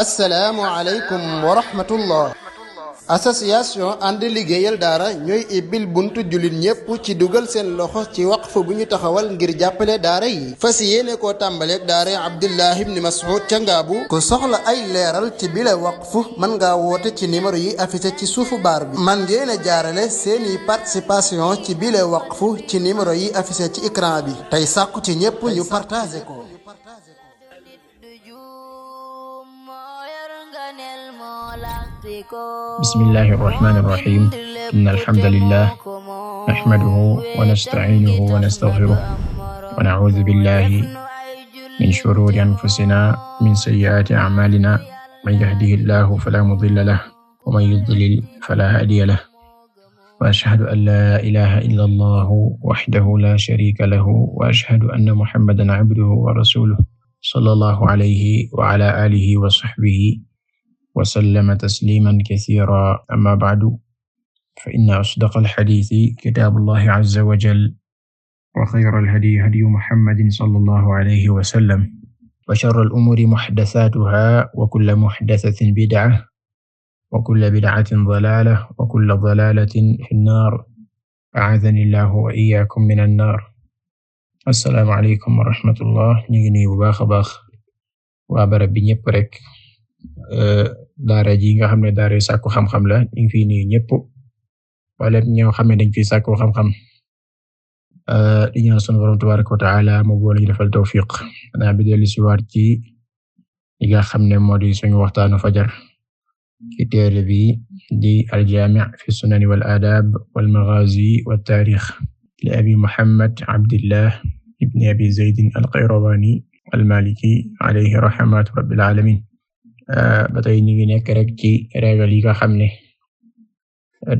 assalaamu aleykum wa rahmatullah. association ànd liggéeyal daara ñooy ibbil buntu jullit ñépp ci dugal seen loxo ci waqf bu ñu taxawal ngir jàppale daara yi fas yéene koo tàmbaleeg daara Abdullah ibn Mas'ud ca Ngaabu. ku soxla ay leeral ci bile waqf mën ngaa woote ci numéro yi affiché ci suufu baar bi. man ngeen a jaarale seeni participation ci bile waqf ci numéro yi affiché ci écran bi tey sàkku ci ñépp ñu partagé ko. bismillahi irrahmani irrahim inna alhamdulillah nahmaduhu wa nasta'inuhu wa nastaghfiruh wa na'udhu billahi min shururi anfusina min sayyi'ati a'malina man yahdihillahu fala mudilla lahu wa man yudlil fala hadiya lahu wa ashhadu an la ilaha illa Allah wahdahu la sharika lahu wa ashhadu anna muhammadan abduhu wa rasuluhu sallallahu alayhi wa ala alihi wa sahbihi وسلم تسليما كثيرا أما بعد فإن أصدق الحديث كتاب الله عز وجل وخير الهدي هدي محمد صلى الله عليه وسلم وشر الأمور محدثاتها وكل محدثة بدعة وكل بدعة ضلالة وكل ضلالة في النار أعاذني الله وإياكم من النار السلام عليكم ورحمة الله ñu ngi nuyu bu baax a baax waa barab bi ñépp rek daara ji nga xam ne daara sàkku xam-xam la ñu ngi fi nuyu ñëpp wala ñoo xam ne dañ fi sàkku xam-xam di ñaan sunu Boroom tabaaraka wa ta'ala mu boole ñu defal tawfiq xanaa bi dellu si waat ci li nga xam ne moo di suñu waxtaanu fajar ci téere bi di al-jaami' fi sunani wal aadaab wal maghaazi wat taarix li abi Muhammad Abdillah ibn abi Zayd al-Qayrawaani al-Maaliki alayhi rahmatu rabbil aalamiin ba tey ñu ngi nekk rek ci régal yi nga xam ne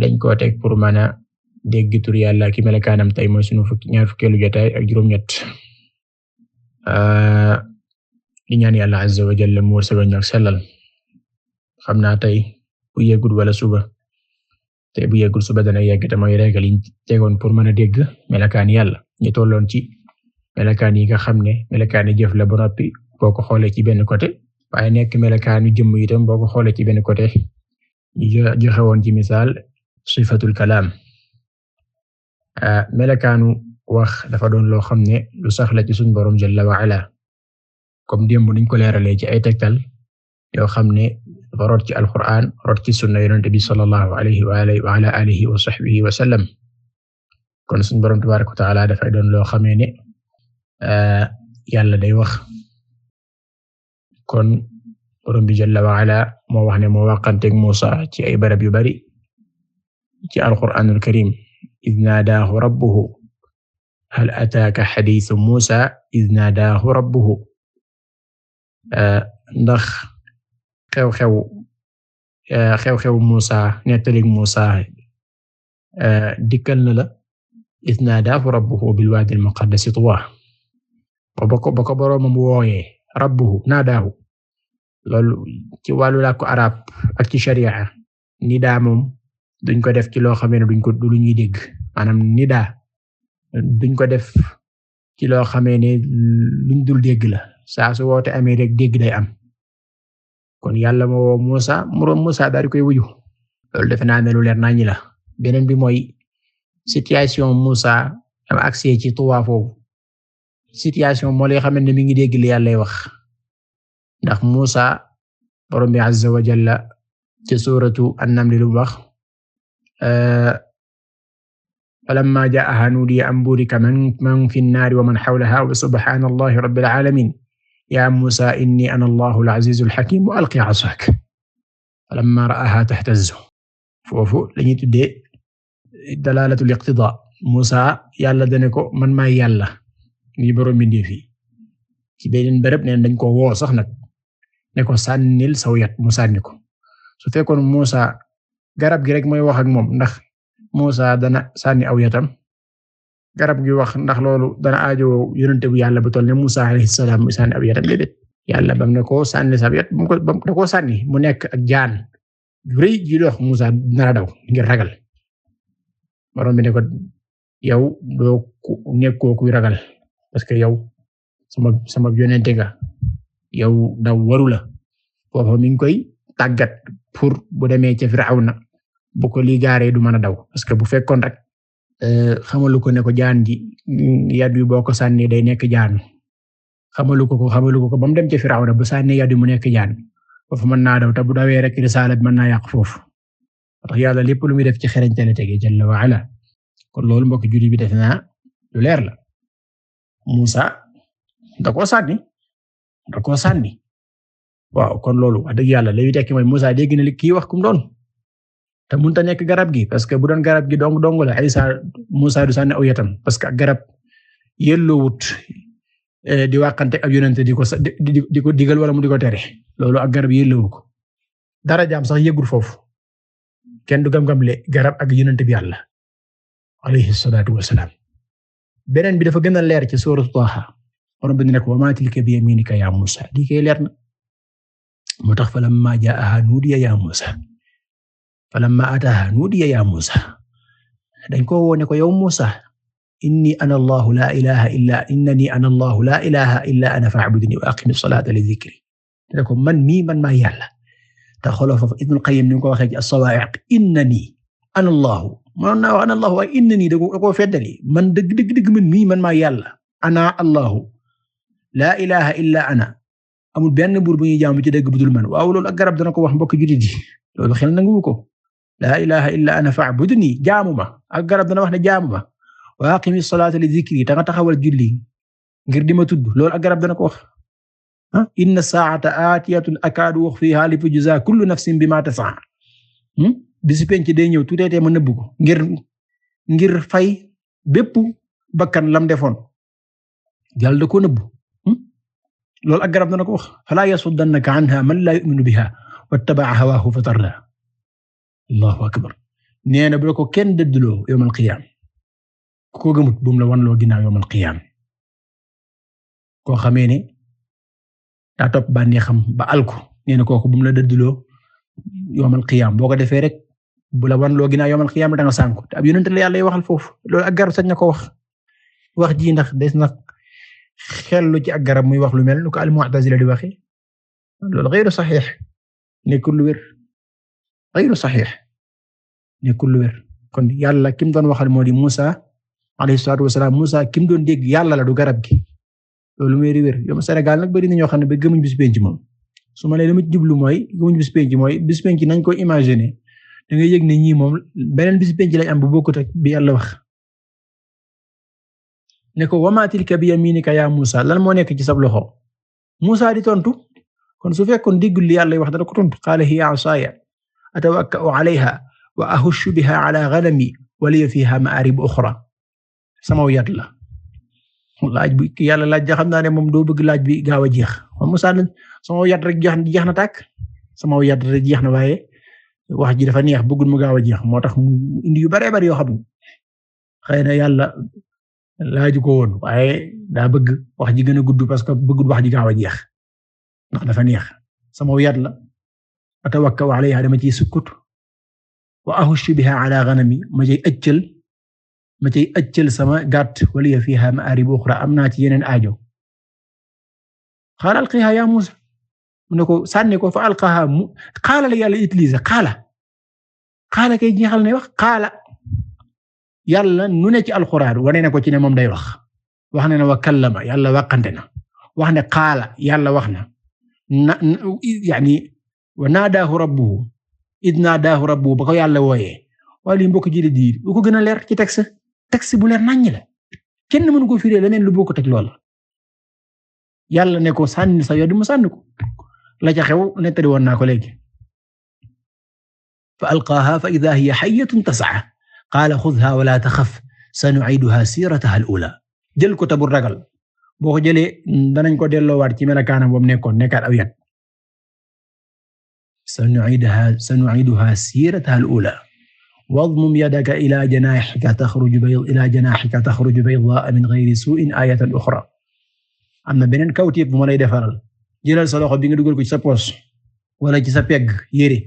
dañ koo teg pour mën a dégg tur Yàlla ki melakaanam tey mooy sunu ñaar fukkeelu jotaay ak juróom-ñett di ñaan Yàlla azza wa jalla mu wërsëgal ñu ak sellal xam naa tey bu yeggul wala suba tey bu yeggul suba dana yegg te mooy régal yi tegoon pour mën a dégg melakaan Yàlla ñu tolloon ci melakaan yi nga xam ne melakaani jëf la ba noppi boo ko xoolee ci benn côté waaye nekk melakaanu jëmm itam boo ko xoolee ci benn côté ñu joxe woon ci misaal sifatul kalaam melakaanu wax dafa doon loo xam ne lu sax la ci suñu borom jalla wa ala comme démb niñ ko leeralee ci ay tegtal yoo xam ne dafa rot ci alquran rot ci sunna yonent bi sallallahu alayhi wa ala alihi wa sahbihi wa sallam kon suñu borom tabaaraka wa taala dafay doon loo xamee ne yàlla day wax kon borom bi jalla wa ala moo wax ne moo waqanteeg Muusa ci ay barab yu bari ci alquraanul karim id naadaahu rabbuhu hal ataaka xadiisu Muusa id naadaahu rabbuhu ndax xew-xew Muusa nettalik Muusa dikkal na la id naadaahu rabbuhu bil waadil muqaddasi tuwaa ba ko boroomam wooyee rabbuhu naadaahu loolu ci wàllu làkku arab ak ci sharia nidaa moom duñ ko def ci loo xamee ne du lu ñuy dégg maanaam nidaa duñ ko def ci loo xamee ne luñ dul dégg la saa su woote amee rek dégg day am kon yàlla moo woo Muusa daal di koy wuyu loolu defe naa ne lu leer nañi la beneen bi mooy situation Muusa am accès ci Tuwa foofu situation moo lay xam ne mi ngi dégg li Yàlla wax ndax Muusa borom bi azza wa jalla ci suuratu an-Naml lu wax falammaa jaa'ahaa nuudiya an buurika man fi nnaari wa man hawlahaa wa subhaanallaahi rabbil aalamiin yaa Muusaa innii ana Allaahu al-aziizu al-hakiim wa alqi asaak falammaa ra'aahaa tahtazzu foofu lañuy tuddee dalaalatul iqtidaa Muusaa Yàlla dane ko man maay Yàlla ni borom bi fi ci beneen bërëb neen dañ ko woo sax nag ne ko sànnil saw yat mu sànni ko su fekkoon Muusa garab gi rek mooy wax ak moom ndax Muusa dana sànni aw yatam garab gi wax ndax loolu dana aajo yonente bu Yàlla bu toll ne Muusa alayhi salaam mu sànni aw yatam déedéet Yàlla bam ne ko sànni sa yat bam da ko sànni mu nekk ak jaan ju rëy ji dox Muusa nara daw ngir ragal borom bi ne ko yow doo nekkoo kuy ragal parce que yow sama yonente nga yow daw waru la foofu mi ngi koy tàggat pour bu demee ca Firawna bu ko lii gaaree du mën a daw parce que bu fekkoon rek xamalu ko ne ko jaan ji yàddu yi boo ko sànnee day nekk jaan xamalu ko ba mu dem ca Firawna bu sànnee yàddu mu nekk jaan foofu mën naa daw te bu dawee rek risaala bi mën naa yàq foofu tax yàlla lépp lu muy def ci xereñte la tege jalla wa ala kon loolu mbokk julli bi def naa lu leer la Musa da koo sànni waaw kon loolu wax dëgg yàlla lay tekki mooy Musa dégg na li kii wax kum doon te mënut a nekk garab gi parce que bu doon garab gi dong la Isa Musa du sànni aw yatam parce que garab yelloowut di waxante ak yonent di ko digal wala mu di ko tere loolu ak garab yelloowu ko dara jaam sax yëgul foofu kenn du gam-gamle garab ak yonent bi yàlla alayhi salaatu wassalaam beneen bi dafa gën a leer ci suuratu Taaha borom bi ne ko wa maa tilka bi yamiinika yaa Musa di kay leer na moo tax falammaa jaa'ahaa nuudiya yaa Musa falammaa ataahaa nuudiya yaa Musa dañ ko wone ko yow Musa innanii ana Allahu laa ilaaha illaa ana fa'budnii wa aqimi salaata li dhikrii te ko man maa yàlla te xooloo foofu Ibnul Qayyim ni ko waxee ci as-Sawaa'iq innanii ana Allahu man naa wax ana Allahu waaye innanii da koo feddali man dëgg man maa yàlla ana Allahu laa ilaaha illaa ana amul benn buur bu ñuy jaamu ci dëgg budul man waaw loolu ak garab dana ko wax mbokk jullit yi loolu xel nangu ko laa ilaaha illaa ana fa'budnii jaamu ma ak garab dana wax ne jaamu ma wa aqimi salaata li dhikri ta nga taxawal julli ngir di ma tudd loolu ak garab dana ko wax inna saa'ata aatiyatun akaadu ukhfiihaa li tujzaa kullu nafsin bimaa tas'aa bisi penc day ñëw tuuteetee ma nëbb ko ngir fay bépp bakkan lam defoon yàlla da ko nëbb loolu ak garab dana ko wax falaa yasuddannaka anhaa man laa yu'minu bihaa wattaba'a hawaahu fatardaa allahu akbar nee na bu la ko kenn dëdduloo yawmal qiyaam ko gëmut bu mu la wanloo ginnaaw yawmal qiyaam koo xamee ne daa topp bànneexam ba alko nee na kooku bu mu la dëdduloo yawmal qiyaam boo ko defee rek bu la wanloo ginnaaw yawmal qiyaam da nga sànku te ab yonent la yàlla waxal foofu loolu ak garab sañ na ko wax ji ndax des na xellu ci ak garab muy wax lu mel lu ko al-Mu'tazila di waxe loolu ghayru sahih nekkul lu wér ghayru sahih nekkul lu wér kon yàlla kim doon waxal moo di Musa alayhi salaatu wasalaam Musa kim doon dégg yàlla la du garab gi loolu muy wér yow Sénégal nag bari na ñoo xam ne ba gëmuñ bis penc moom su ma lee dama jublu mooy gëmuñ bis penc nañ ko imaginer da ngay yëg ne ñii moom beneen bis penc lañ am bu bokkut ak bi yàlla wax ne ko wa maa tilka bi yamiinika yaa Musa lan moo nekk ci sab loxo Musa di tontu kon su fekkoon déggul li yàlla wax dana ko tontu qaala hiya asaaya atawakka'u alayha wa ahushu biha ala ghanami wa liya fiha ma'arib ukhra sama yat la laaj bi yàlla laaj ja xam naa ne moom doo bëgg laaj bi gaaw a jeex moom Musa sama yat rek jeex na tàkk sama yat rek jeex na waaye wax ji dafa neex bëggul mu gaaw a jeex moo tax mu indi yu bare bare yoo xam ne xëy na yàlla laaju ko woon waaye daa bëgg wax ji gën a gudd parce que bëggul wax ji gaaw a jeex ndax dafa neex sama yat la atawakkau alayha dama ciy sukkut wa ahushu biha ala ghanami ma cay ëccal sama gàtt waliya fiha ma'arib ukhra am naa ci yeneen aajo qaala alqiha ya Musa mu ne ko sànni ko fa alqaha qaala la yàlla utiliser qaala kay jeexal ne wax qaala yàlla nu ne ci alxuraan wane na ko ci ne moom day wax ne wa kallama yàlla waqante na wax ne qaala yàlla wax na yani wa naadaahu rabbuhu id naadaahu rabbuhu ba ko yàlla wooyee waaye li mbokk ji di lu ko gën a leer ci texte bu leer naññ la kenn mënu ko firee leneen lu bokk teg lool yàlla ne ko sànni sa yodi mu sànni ko la ca xew nettali woon naa ko léegi fa alqaaha fa idha hiya hayyatun tas'a qaala xudhaa wa laa taxaf sanu'iiduhaa siiratahaa al-uulaa jël ko te bu ragal boo ko jëlee danañ ko delloowaat ci melakaanam boobu nekkaat aw yat sanu'iiduhaa siiratahaa al-uulaa wadmum yadaka ilaa janaaxika taxruju baydaa'a min ghayri suu'in aayatan uxraa am na beneen kawtéef bu ma lay defaral jëlal sa loxo bi nga dugal ko ci sa poos wala ci sa pegg yére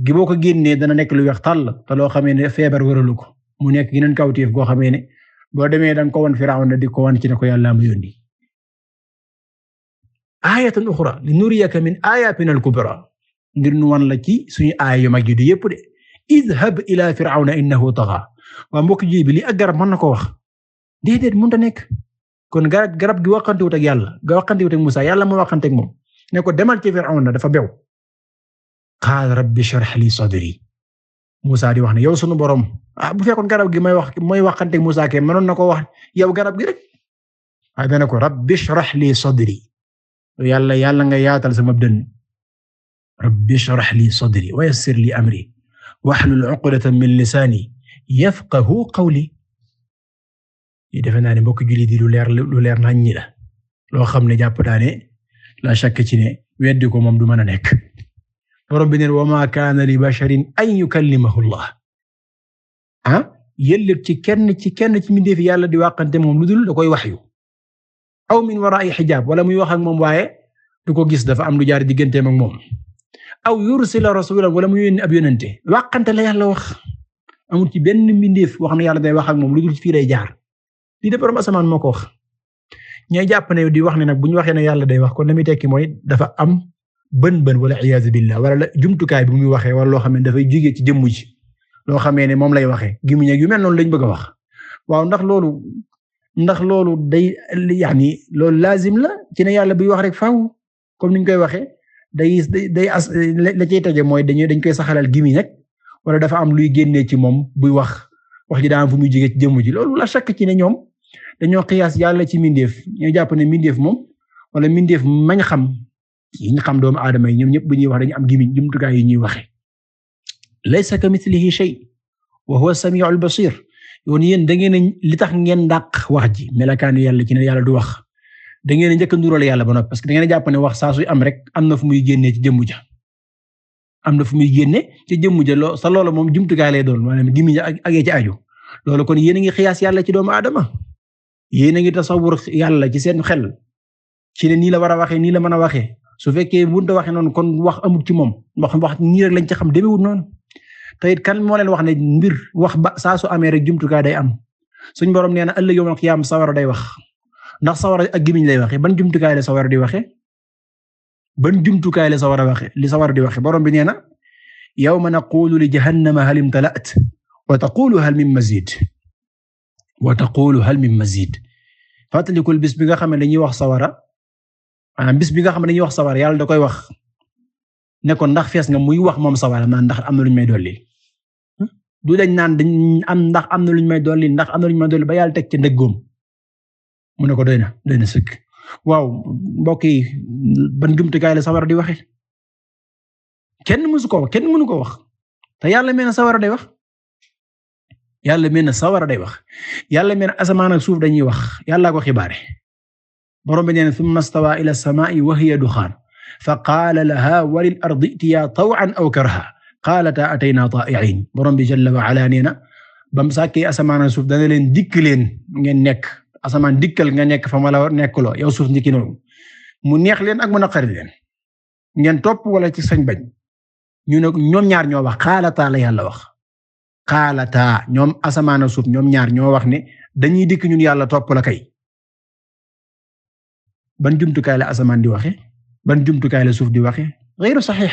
gi boo ko génnee dana nekk lu weex tàll te loo xamee ne feebar wëralu ko mu nekk yeneen kawtéef goo xamee ne boo demee danga ko wan Firawna di ko wan ci ne ko yàlla ma yónni ayatan ukhra linuriyaka min ayatina al-kubra ngir nu wan la ci suñu aaya yu mag yi du yépp de idhab ila fir'auna innahu tagha waa mbokk ji bi li ak garab mën na ko wax déedéet mënta nekk kon garab gi waxantewut ak yàlla ga waxantewut ak Musaa yàlla moo waxante ak moom ne ko demal ci fir'auna dafa bew qaala rabbi shrah li sadri Musaa di wax ne yow sunu borom bu fekkoon garab gi mooy waxante ak Musaa ke mënoon na ko wax yow garab gi rek waaye dana ko rabbi shrah li sadri yàlla nga yaatal sama dënn rabbi shrah li sadri wa yassir li amri wahlul uqdatan min lisani yafqahu qawli yi defe naa ne mbokk jullit yi lu leer nañ ñi la loo xam ne jàpp naa ne la shakk ci ne weddi ko moom du mën a nekk borom bi ne wa ma kaana li basharin an yukallimahu Allah yëllëg ci kenn ci mbindeef yàlla di waxante moom lu dul da koy waxyu aw min wara'i xijaab wala muy wax ak moom waaye du ko gis dafa am lu jaar digganteem ak moom aw yursila rasulan wala muy yónni ab yónnante waxante la yàlla wax amul ci benn mbindeef wax na yàlla day wax ak moom lu dul fii lay jaar lii de borom asamaan moo ko wax ñay jàpp ne di wax ne nag bu ñu waxee ne yàlla day wax kon li muy tekki mooy dafa am bën wala iyaazu billah wala jumtukaay bi muy waxee wala loo xam ne dafay jóge ci jëmm ji loo xamee ne moom lay waxee gimiñ ak yu mel noonu lañ bëgg a wax waaw ndax loolu day yaani loolu laazim la ci ne yàlla buy wax rek faaw comme niñ koy waxee day la cay tege mooy dañ koy saxalal gimiñ rek wala dafa am luy génnee ci moom buy wax ji daa am fu muy jóge ci jëmm ji loolu la shakk ci ne ñoom dañoo xiyaas yàlla ci mindeef ñoo jàpp ne mindeef moom wala mindeef mañ xam yi ñu xam doomu aadama yi ñoom ñëpp bu ñuy wax dañu am gimiñ jumtukaay yi ñuy waxee laysa kamithlihi shay wa huwa as-sami'ul basir yoon yéen da ngeen li tax ngeen dàq wax ji melakaanu yàlla ci ne yàlla du wax da ngeen njëkk a ndural yàlla ba noppi parce que da ngeen jàpp ne wax saa suy am rek am na fu muy génnee ci jëmm ja am na fu muy génne ci jëmm ja sa loolu moom jumtukaay lay doon maanaam gimiñ ak ci aju loolu kon yéen a ngi xiyaas yàlla ci doomu aadama yéen a ngi tasawur yàlla ci seen xel ci ne nii la war a waxee nii la mën a waxee su fekkee bunta waxee noonu kon wax amul ci moom wax nii rek lañ ci xam demewul noonu te it kan moo leen wax ne mbir wax ba saa su amee rek jumtukaay day am suñ borom nee na ëllëg yawmal qiyaam sawara day wax ndax sawara ak gimiñ lay waxee ban jumtukaay la sawara di waxee ban jumtukaay la sawara waxee li sawara di waxee borom bi nee na yawma naqulu li jahannama hal imtala'at wa taqulu hal min mazid fàttalikul bis bi nga xam ne dañuy wax sawara bis bi nga xam ne dañuy wax sawara yàlla da koy wax ne ko ndax fees nga muy wax moom sawara man ndax am na luñ may dolli du dañ naan ndax am na luñ may dolli ndax am na luñ may dolli ba yàlla teg ci ndëggoom mu ne ko doy na sëkk waaw mbokk yi ban jumtukaay la sawara di waxe kenn mënu ko wax te yàlla mel na sawara day wax yàlla mel na sawara day wax yàlla mel na asamaan ak suuf dañuy wax yàlla ko xibaare borom bi nee na thumma stawaa ila samaa'i wa hiya duxaan fa qaala lahaa wa lil ardi itiyaa taw'an aw karhan qaalataa ataynaa taa'i'iin borom bi jalla wa ala nee na bam sàkkee asamaan ak suuf dana leen dikk leen ngeen nekk asamaan dikkal nga nekk fa ma la nekkuloo yow suuf ndikki noonu mu neex leen ak mu naqari leen ngeen topp wala ci sañ bañ ñu ne ñoom ñaar ñoo wax qaalataa la yàlla wax qaalataa ñoom asamaan ak suuf ñoom ñaar ñoo wax ne dañuy dikk ñun yàlla topp la kay ban jumtukaay la asamaan di waxe ban jumtukaay la suuf di waxe ghayru sahih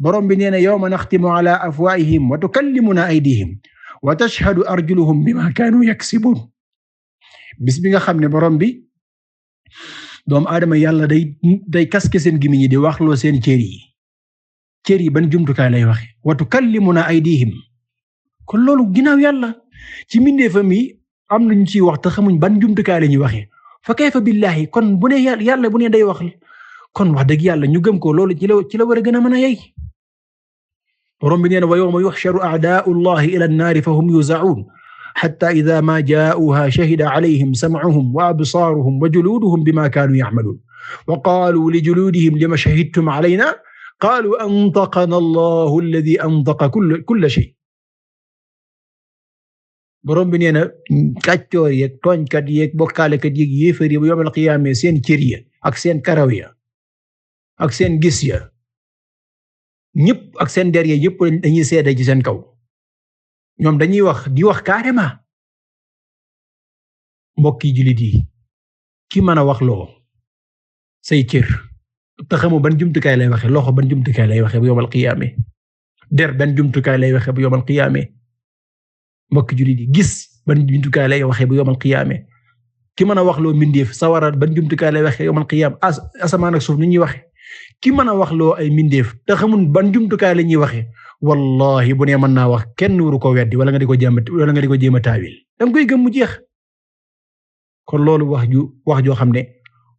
borom bi nee na yawma naxtimu ala afwaahihim wa tukallimuna aydihim wa tashhadu arjuluhum bima kaanu yaksibun bis bi nga xam ne borom bi doomu aadama yàlla day kaske seen gimiñ yi di waxloo seen cër yi ban jumtukaay lay waxe wa tukallimuna aydihim kon loolu ginnaaw yàlla ci mbindeefam yi am nañu ciy wax te xamuñ ban jumtukaay la ñuy waxe fa kayfa billahi kon bu ne yàlla bu ne day wax kon wax dëgg yàlla ñu gëm ko loolu ci la war a gën a mën a yey borom bi nee na wa yawma yuhsharu a'daa'u llahi ila an-naari fa hum yuza'uun hatta idha ma jaa'uha shahida alayhim sam'uhum wa absaaruhum wa juluuduhum bima kaanuu ya'maluun wa qaaluu li juluudihim lima shahidtum alaynaa qaaluu antaqanaa allahu alladhii antaqa kulla shay borom bi nee na kàccoor yeeg tooñkat yeeg bokkaalekat yeeg yéefar yi bu yawmal qiyaama seen cër ya ak seen karaw ya ak seen gis ya ñëpp ak seen der ya yëpp dañuy seede ci seen kaw ñoom dañuy di wax carrément mbokki jullit yi ki mën a wax loo say cër te xamoo ban jumtukaay lay waxe loxo ban jumtukaay lay waxe bu yawmal qiyaama der ban jumtukaay lay waxe bu yawmal qiyaama mbokk jullit yi gis ban jumtukaay lay waxe bu yawmal qiyaama ki mën a wax loo mindeef sawara ban jumtukaay lay waxe yawmal qiyaama asamaan ak suuf ni ñuy waxe ki mën a wax loo ay mindeef te xamul ban jumtukaay la ñuy waxe wallahi bu ne mën naa wax kenn waru ko weddi wala nga di ko jéem a taawil danga koy gëm mu jeex kon loolu wax joo xam ne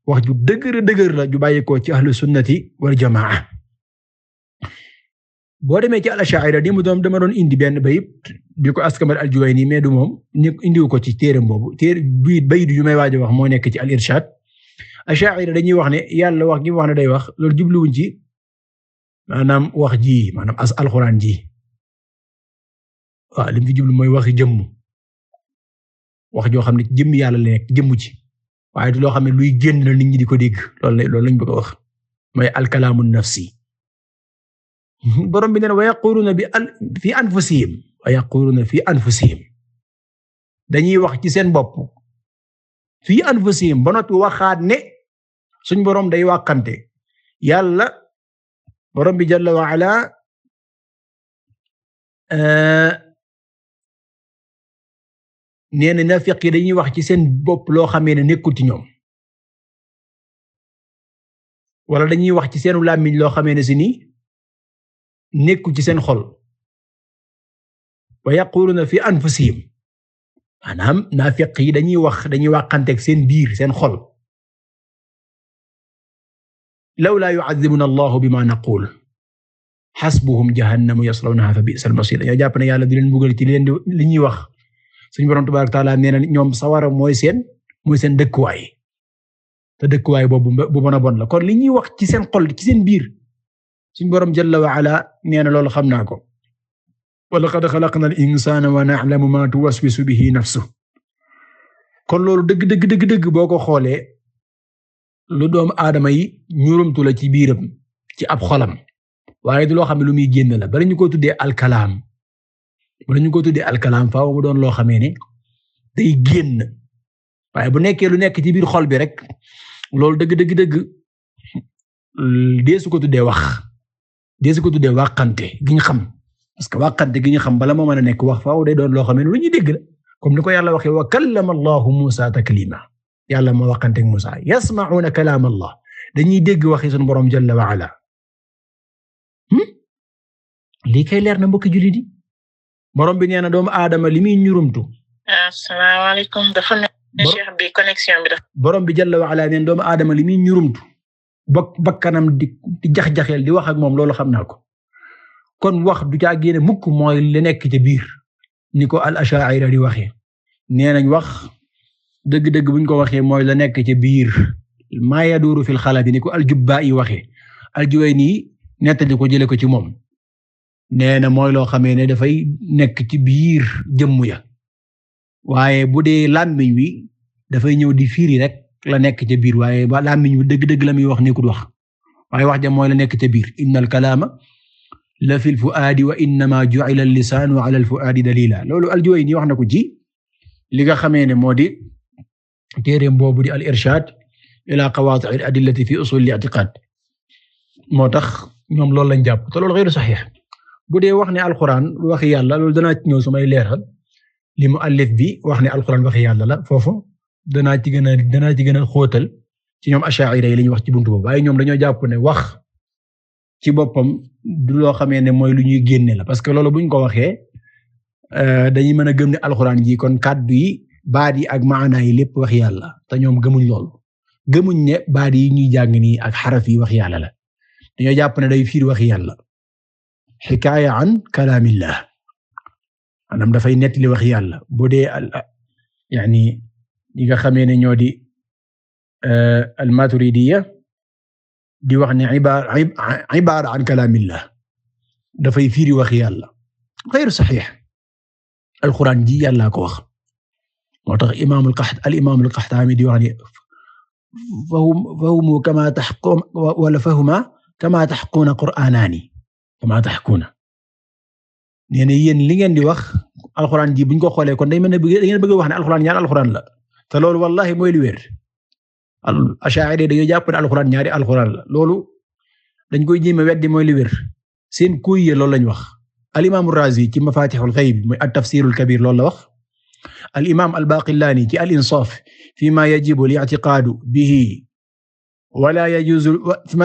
wax ju dëgër la ju bàyyikoo ci ahlu sunnati wal jamaa boo demee ci al-Ash'ari di mu dama doon indi benn bayit di ko askamal al-Juwayni mais du moom ñu indiwu ko ci téeram boobu bayit yu may waaj a wax moo nekk ci al-Irshad Ash'ari dañuy wax ne yàlla wax gi wax ne day wax loolu jubluwuñ ci maanaam wax ji maanaam alxuraan ji waaw li mu fi jublu mooy waxi jëmm wax joo xam ne jëmm yàlla la nekk jëmm ci waaye du loo xam ne luy génn la nit ñi di ko dégg loolu lañ bëgg a wax mooy alkalaamu nafsi borom bi nee na wa yaquluna fi anfusihim dañuy wax ci seen bopp fi anfusihim ba noppi waxaat ne suñ borom day wàqante yàlla borom bi jalla wa ala nee na naafiq yi dañuy wax ci seen bopp loo xamee ne nekkul ci ñoom wala dañuy wax ci seenu làmmiñ loo xamee ne si ni nekkul ci seen xol wa yaquluna fi anfusihim maanaam naafiq yi dañuy waxanteeg seen biir seen xol lawlaa yu'adhibuna Allahu bima naqul hasbuhum jahannamu yaslawnaha fa bi'sal masir dañoo jàpp ne yàlla di leen mbugal ci li ñuy wax suñu borom tabaaraka taala nee na ñoom sawara mooy seen dëkkuwaay te dëkkuwaay boobu bu mën a bon la kon li ñuy wax ci seen xol ci seen biir suñu borom jalla wa ala nee na loolu xam naa ko wa laqad xalaqna al-insaana wa na'lamu ma tuwaswisu bihi nafsuhu kon loolu dëgg boo ko xoolee lu doomu aadama yi ñurumtu la ci biiram ci ab xolam waaye du loo xam ne lu muy génn la bari ñu ko tuddee alkalaam faaw mu doon loo xamee ne day génn waaye bu nekkee lu nekk ci biir xol bi rek loolu dëgg deesu ko tuddee wax deesu ko tuddee wàqante gi ñu xam parce que wàqante gi ñu xam bala moo mën a nekk wax faaw day doon loo xamee ne lu ñuy dégg la comme ni ko yàlla waxee wa kallama Allahu Musa taklima yàlla moo waxante ak Musa yasma'una kalaam Allah dañuy dégg waxi sunu borom jalla wa ala lii kay leer na mbokki jullit yi borom bi nee na doomu aadama li muy ñurumtu. asalaamaaleykum dafa ne Cheikh bi connexion bi dafa. borom bi jalla wa ala nee na doomu aadama li muy ñurumtu bakkanam di jax-jaxeel di wax ak moom loolu xam naa ko kon wax du caa génne mukk mooy li nekk ca biir ni ko al-Ash'ari di waxee nee nañ wax dëgg-dëgg buñ ko waxee mooy la nekk ca biir maa yaduuru fil xalabi ni ko al-Jubbaa'i waxee al-Juwayni nettali ko jële ko ci moom nee na mooy loo xamee ne dafay nekk ci biir jëmm ya waaye bu dee làmmiñ wi dafay ñëw di firi rek la nekk ca biir waaye ba làmmiñ wi dëgg-dëgg la muy wax nekkul wax waaye wax ja mooy la nekk ca biir innal kalaama la fil fuaadi wa innama ju'ila al-lisaanu ala al-fuaadi dalila loolu al-Juwayni wax na ko ci li nga xamee ne moo di téereem boobu di al-Irshaad ila qawaati' al-adillati fi usul al-i'tiqaad moo tax ñoom loolu lañ jàpp te loolu ghayru saxiix bu dee wax ne alquran waxi yàlla loolu danaa ci ñëw samay leeral li muallif bi wax ne alquran waxi yàlla la foofu danaa ci gën a xóotal ci ñoom Ash'ari yi li ñu wax ci buntu boobu waaye ñoom dañoo jàpp ne wax ci boppam du loo xamee ne mooy lu ñuy génne la parce que loolu buñ ko waxee dañuy mën a gëm ne alquran ji kon kàddu yi baat yi ak maana yi lépp wax yàlla te ñoom gëmuñ loolu gëmuñ ne baat yi ñuy jàng nii ak xaraf yi wax yàlla la dañoo jàpp ne day fiir wax yàlla xikaaya an kalaamillah maanaam dafay nettali wax yàlla bu dee yani ñi nga xamee ne ñoo di al-Maturidiyya di wax ne ibaara an kalaamillah dafay fiiri wax yàlla ghayru saxiix alquran ji yàlla ko wax moo tax al-imaam al-Qaxtaani di wax ne fahumu kama taxkum wala fahuma kama taxkuuna qur'aanaani kama taxkuuna nee na yéen li ngeen di wax alxuraan ji buñ ko xoolee kon day mel ne da ngeen bëgg wax ne alxuraan ñaar alxuraan la te loolu wallahi mooy li wér Ash'ari dañoo jàpp ne alxuraan ñaari alxuraan la loolu dañ koy jéem a weddi mooy li wér seen kuy loolu lañ wax al-Imam ar-Razi ci Mafatihul Ghaib mooy at-Tafsirul Kabir loolu la wax al-Imam al-Baqillani ci al-Insaf fima yajibu al-i'tiqadu bihi wala yajuzu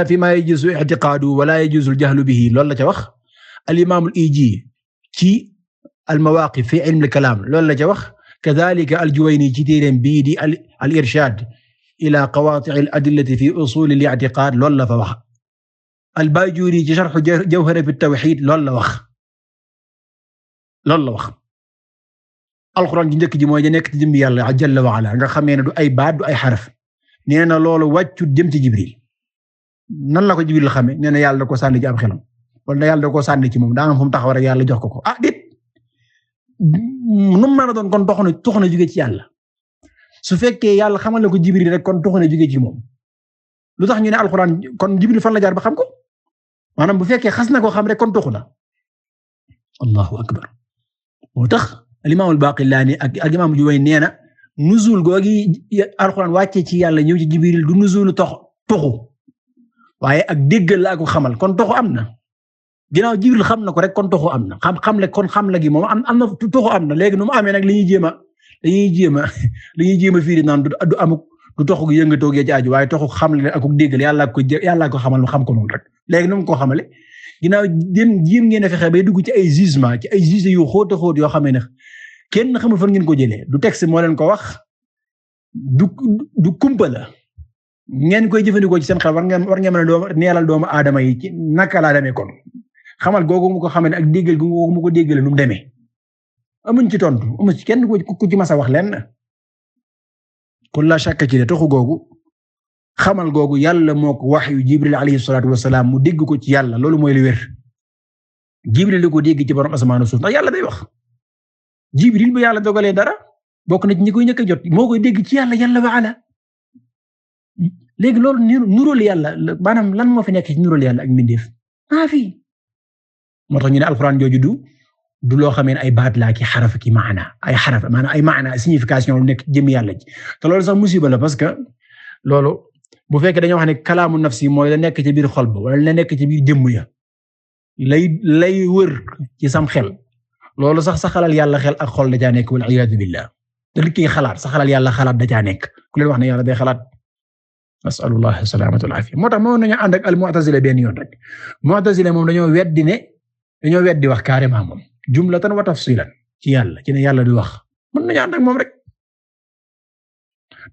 fima yajuzu i'tiqadu wala yajuzu al-jahlu bihi loolu la ca wax al-Imam al-Iji ci al-Mawaqif fi ilm al-kalam loolu la ca wax kadhalika al-Juwayni ci téereem bii di al-Irshad ila qawati' al-adillati fi usul al-i'tiqad loolu la fa wax al-Bajuri ci sharh Jawhar at-Tawhid loolu la wax alxuraan ji njëkk ji mooy ja nekk ci jëmmi yàlla jalla wa ala nga xamee ne du ay baat du ay xaraf nee na loolu wàccu jëm ci Jibril nan la ko Jibril xamee nee na yàlla da ko sànni ci am xelam wala yàlla da ko sànni ci moom daa nga fu mu taxaw rek yàlla jox ko ah déet nu mu mën a doon kon tox na jóge ci yàlla su fekkee yàlla xamal na ko Jibril rek kon tox na jóge ci moom lu tax ñu ne alxuraan kon Jibril fan la jaar ba xam ko maanaam bu fekkee xas na ko xam rek kon toxu na allahu akbar moo tax al-Imam al-Baqillani ak Imam Juwayni nee na nuzul googi alxuraan wàccee ci yàlla ñëw ci Jibril du nuzulu toxu waaye ak déggal la ko xamal kon toxu am na ginnaaw Jibril xam na ko rek kon toxu am na xam la gi moom am na toxu am na léegi nu mu amee nag dañuy jéem a fiiri naan du amuk du toxu gi yëngatoo gi ci aju waaye toxu xam la ak déggal yàlla ko xamal mu xam ko noonu rek léegi nu mu ko xamale ginnaaw jéem ngeen a fexe bay dugg ci ay jugement ci ay juge yu xóot yoo xam ne kenn xamul fan ngeen ko jëlee du texte moo leen ko wax du kumpa la ngeen koy jëfandikoo ci seen xel war ngeen mën a neelal doomu aadama yi ci naka laa demee kon xamal googu mu ko xamee ne ak déggal googu mu ko déggale nu mu demee amuñ ci tontu amuñ ci kenn ku ci mas a wax lenn kon la shakka ci ne taxu googu xamal googu yàlla moo ko wax yu Jibril alayhi salaatu wasalaam mu dégg ko ci yàlla loolu mooy li wér Jibril li ko dégg ci borom asamaan suuf ndax yàlla day wax Jibril bu yàlla dogalee dara bokk na ci ñi koy ñëkk a jot moo koy dégg ci yàlla wa ala léegi loolu nuróol yàlla maanaam lan moo fi nekk ci nuróol yàlla ak mbindeef fii moo tax ñu ne alxuraan jooju du loo xamee ne ay baat laa ki xaraf ki maana ay xaraf maanaam ay maana signification lu nekk jëm yàlla ji te loolu sax musiba la parce que loolu bu fekkee dañoo wax ne kalaamu nafsi mooy la nekk ci biir xol ba wala la nekk ci biir jëmm ya lay wër ci sam xel loolu sax sa xalal yàlla xel ak xol da caa nekk wal iyaadu billah te li koy xalaat sa xalal yàlla xalaat da caa nekk ku leen wax ne yàlla day xalaat nasalullah salaamata wal afiya moo tax moo nañu ànd ak al mu'tazila benn yoon rek mu'tazila moom dañoo weddi wax carrément moom jumlatan wa tafsilan ci yàlla ci ne yàlla du wax mën nañu ànd ak moom rek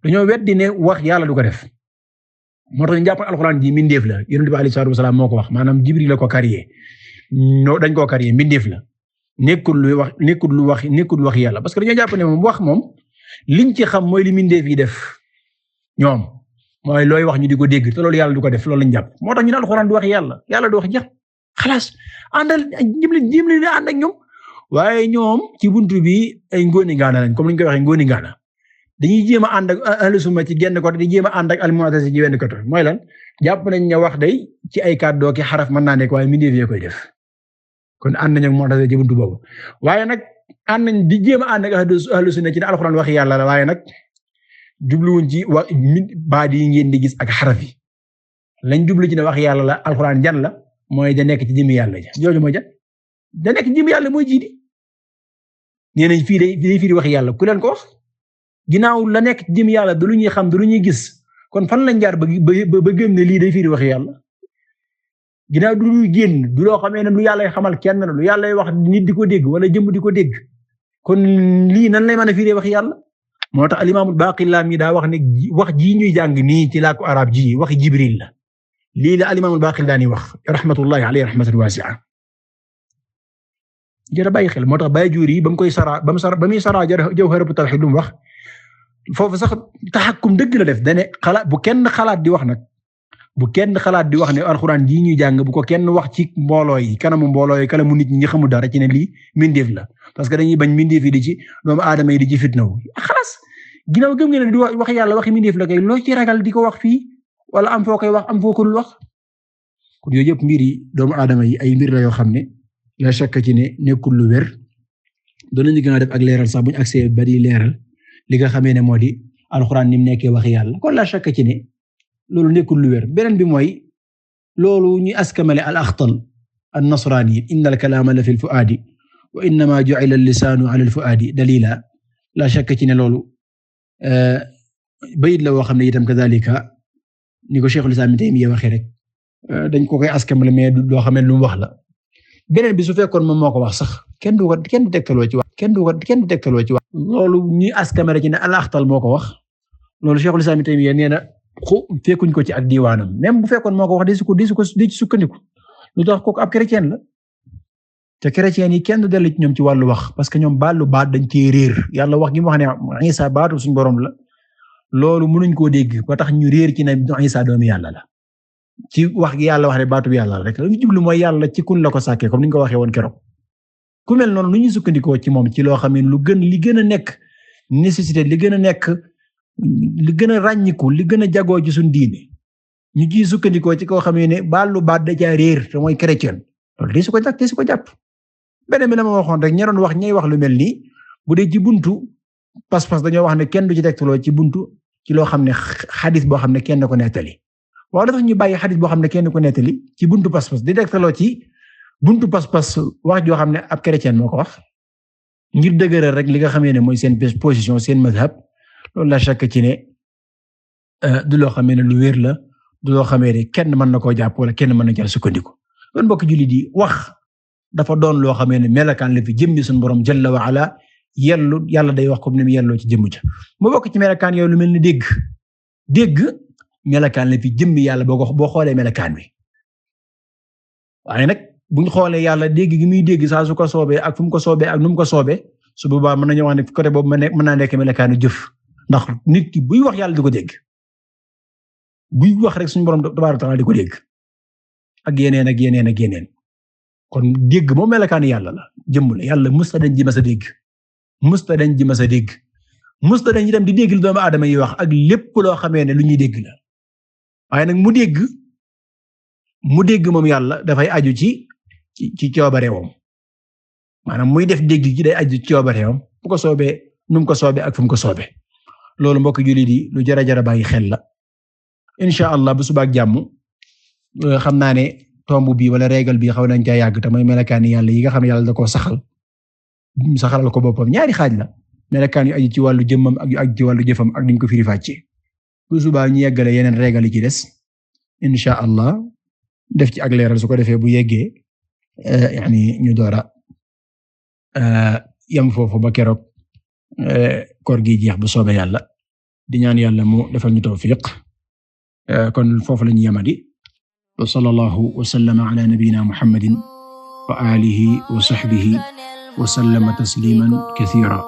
dañoo weddi ne wax yàlla du ko def moo tax ñu jàpp alxuraan ji mindeef la yonent bi alayhi salaatu wasalaam moo ko wax maanaam Jibril la ko kariyee dañ koo kariyee mindeef la nekkul wax yàlla parce que dañoo jàpp ne moom wax moom liñ ci xam mooy li mindeef yi def ñoom mooy looy wax ñu di ko dégg te loolu yàlla du ko def loolu lañ jàpp moo tax ñu ne alxuraan du wax yàlla du wax jeex xalaas àndal jim li ànd ak ñoom waaye ñoom ci buntu bi ay ngóoni ngaana lañ comme ni ñu koy waxee ngóoni ngaana dañuy jéem a ànd ak ahlu sunna ci genn côté di jéem a ànd ak al-mu'tazila ci wenn côté mooy lan jàpp nañ ne wax day ci ay kàddoo ki xaraf mën naa nekk waaye mindeef yee koy def kon ànd nañ ak mu'tazila ci buntu boobu waaye nag ànd nañ di jéem a ànd ak ahlu sunna ci ne alxuraan wax yàlla la waaye nag jubluwuñ ci wax baat yi ngeen di gis ak xaraf yi lañ jublu ci ne wax yàlla la alxuraan jan la mooy da nekk ci jëmmi yàlla ja jooju mooy jan da nekk ci jëmmi yàlla mooy jiidi nee nañ fii day firi wax yàlla ku leen ko wax ginnaaw la nekk ci jëmmi yàlla du lu ñuy xam du lu ñuy gis kon fan lañ jaar ba gëm ne lii day firi wax yàlla ginnaaw du luy génn du loo xamee ne lu yàlla xamal kenn lu yàlla wax nit di ko dégg wala jëmm di ko dégg kon lii nan lay mën a firi wax yàlla moo tax al-Imam al-Baqillani daa wax ne wax ji ñuy jàng nii ci làkku arab ji waxi Jibril la lii la al-Imam al-Baqillani wax rahmatullahi alayhi rahmatan wasi'a jërë bàyyi xel moo tax Bajuri ba mu koy sara ba muy sara Jawhar at-Tawhid lu mu wax foofu sax taxakkum dëgg la def dane xalaat bu kenn xalaat di wax nag bu kenn xalaat di wax ne alxuraan ji ñuy jàng bu ko kenn wax ci mbooloo yi kanamu nit ñi xamul dara ci ne lii mindeef la parce que dañuy bañ mindeef yi di ci doomu aadama yi di ci fitnaw xalaas ginnaaw gëm ngeen ne di wax yàlla waxi mindeef la kay loo ci ragal di ko wax fii wala am foo koy wax am foo ko dul wax kon yooyu yëpp mbir yi doomu aadama yi ay mbir la yoo xam ne la shakka ci ne nekkul lu wér doon nañu gën a def ak leeral sax buñu accès bari leeral li nga xamee ne moo di alxuraan ni mu nekkee waxi yàlla kon la shakka ci ne loolu nekkul lu wér beneen bi mooy loolu ñu askamale al axtal an nasraani inna al kalaama la fi al fuaadi wa innama ju'ila al lisaanu ala al fuaadi dalila la shakka ci ne loolu bayit la woo xam ne itam kadhalika ni ko Cheikhul Islam Ibn Taymiyya waxee rek dañ ko koy askamale mais doo xam ne lu mu wax la beneen bi su fekkoon moom moo ko wax sax kenn du tegtaloo ci wax kenn du tegtaloo ci wax loolu ñuy askamale ci ne al axtal moo ko wax loolu Cheikhul Islam Ibn Taymiyya nee na fekkuñ ko ci ak diwaanam même bu fekkoon moo ko wax di ci sukkandiku lu tax kooku ab chrétien la te chrétien yi kenn du dellu ci ñoom ci wàllu wax parce que ñoom baalu baat dañ cee réer yàlla wax gi mu wax ne Isa baatu suñu borom la loolu mënuñ koo dégg ba tax ñu réer ci ne Isa doomu yàlla la ci wax gi yàlla wax ne baatu bi yàlla la rek lu ñu jublu mooy yàlla ci kun la ko sàkkee comme ni ñu ko waxee woon keroog ku mel noonu lu ñuy sukkandikoo ci moom ci loo xam ne li gën a nekk nécessité li gën a nekk li gën a ràññiku li gën a jagoo ci suñu diine ñu ciy sukkandikoo ci koo xam ne baalu baat da caa réer te mooy chrétien loolu di su ko jàpp beneen bi la ma waxoon rek ña doon wax ñay wax lu mel nii bu dee ci buntu pas-pas dañoo wax ne kenn du ci tegtaloo ci buntu ci loo xam ne xadis boo xam ne kenn ko nettali waaw dafa ñu bàyyi xadis boo xam ne kenn ko nettali ci buntu pas-pas di tegtaloo ci buntu pas-pas wax joo xam ne ab chrétien moo ko wax ngir dëgëral rek li nga xamee ne mooy seen position seen mazhab loolu la chàkk ci ne du loo xamee ne lu wér la du loo xamee ne kenn mën na koo jàpp wala kenn mën na jël sukkandiku kon mbokk jullit yi wax dafa doon loo xamee ne melakaan la fi jëmmi suñu borom jalla wa ala yellu yàlla day wax comme ni mu yelloo ci jëmm ja mu bokk ci melakaan yooyu lu mel ni dégg melakaan la fi jëmmi yàlla boo xoolee melakaan wi waaye nag buñ xoolee yàlla dégg gi muy dégg saa su ko soobee ak fu mu ko soobee ak nu mu ko soobee su boobaa mën nañu wax ne côté boobu mën naa nekk melakaanu jëf ndax nit ki buy wax yàlla di ko dégg buy wax rek suñu borom tabaaraka wa taala di ko dégg ak yeneen kon dégg moom melakaanu yàlla la jëmm la yàlla musta dañ ji masa dégg musta dañ itam di dégg lu doomu aadama yi wax ak lépp loo xamee ne lu ñuy dégg la waaye nag mu dégg moom yàlla dafay aju ci coobareewam maanaam muy def dégg gi day aju ci coobareewam bu ko soobee nu mu ko soobee ak fu mu ko soobee loolu mbokk jullit yi lu jara bàyyi xel la insha allah bu subaak jàmm xam naa ne tomb bi wala régal bi xaw nañ caa yàgg te mooy melakaani yàlla yi nga xam ne yàlla da koo saxalal ko boppam ñaari xaaj la melakaan yu aju ci wàllu jëmmam ak yu aju ci wàllu jëfam ak niñ ko firi fàccee bu subaa ñu yeggale yeneen régal yi ci des insha allah def ci ak leeral su ko defee bu yeggee ñu doora yam foofu ba keroog koor gi jeex bu soobee yàlla di ñaan yàlla mu defal ñu tawfiq kon foofu la ñu yamadi wa sallallahu wa sallama ala nabiyyina muhammadin wa alihi wa sahbihi wa sallama tasliman kathira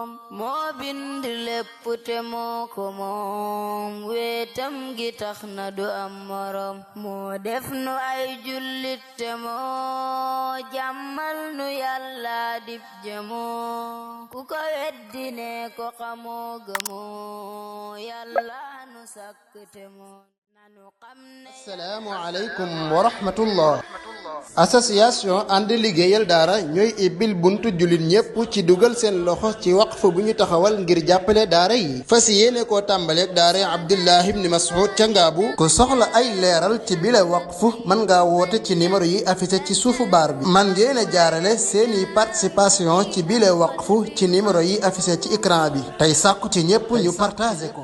te moo ko moom wetam gi tax na du am morom moo def nu ay jullit te moo jàmmal nu yàlla dib jëmoo ku ko weddi ne ko xamoo gëmoo yàlla nu sàkk te moo assalaamu aleykum wa rahmatullah association ànd liggéeyal daara ñooy ibbil buntu jullit ñépp ci dugal seen loxo ci waqf bu ñu taxawal ngir jàppale daara yi fas yéene koo tàmbaleeg daara Abdullah ibn Mas'ud ca Ngaabu ku soxla ay leeral ci bile waqf mën ngaa woote ci numéro yi affiché ci suufu baar bi man ngeen a jaarale seeni participation ci bile waqf ci numéro yi affiché ci écran bi tey sàkku ci ñépp ñu partagé ko